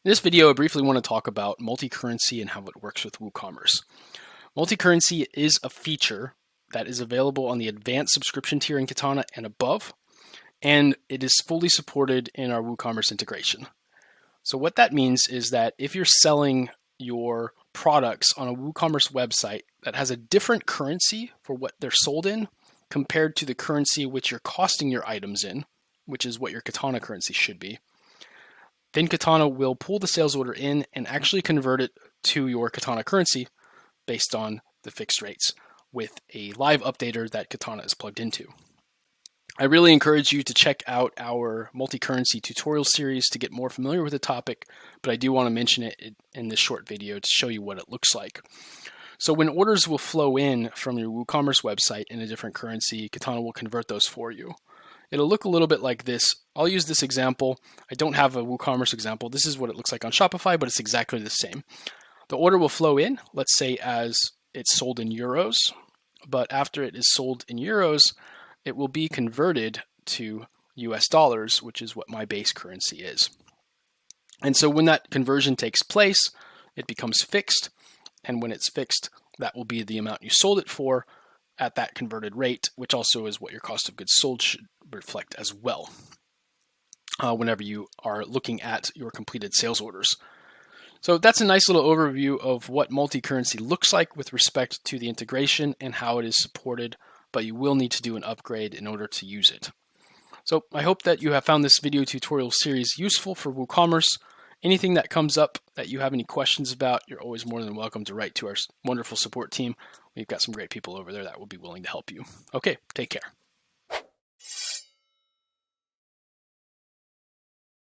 In this video, I briefly want to talk about multi-currency and how it works with WooCommerce. Multi-currency is a feature that is available on the advanced subscription tier in Katana and above, and it is fully supported in our WooCommerce integration. So what that means is that if you're selling your products on a WooCommerce website that has a different currency for what they're sold in compared to the currency which you're costing your items in, which is what your Katana currency should be, then Katana will pull the sales order in and actually convert it to your Katana currency based on the fixed rates with a live updater that Katana is plugged into. I really encourage you to check out our multi-currency tutorial series to get more familiar with the topic, but I do want to mention it in this short video to show you what it looks like. So when orders will flow in from your WooCommerce website in a different currency, Katana will convert those for you. It'll look a little bit like this. I'll use this example. I don't have a WooCommerce example. This is what it looks like on Shopify, but it's exactly the same. The order will flow in, let's say as it's sold in euros, but after it is sold in euros, it will be converted to US dollars, which is what my base currency is. And so when that conversion takes place, it becomes fixed. And when it's fixed, that will be the amount you sold it for at that converted rate, which also is what your cost of goods sold should reflect as well whenever you are looking at your completed sales orders. So that's a nice little overview of what multi-currency looks like with respect to the integration and how it is supported, but you will need to do an upgrade in order to use it. So I hope that you have found this video tutorial series useful for WooCommerce. Anything that comes up that you have any questions about, you're always more than welcome to write to our wonderful support team. We've got some great people over there that will be willing to help you. Okay, take care.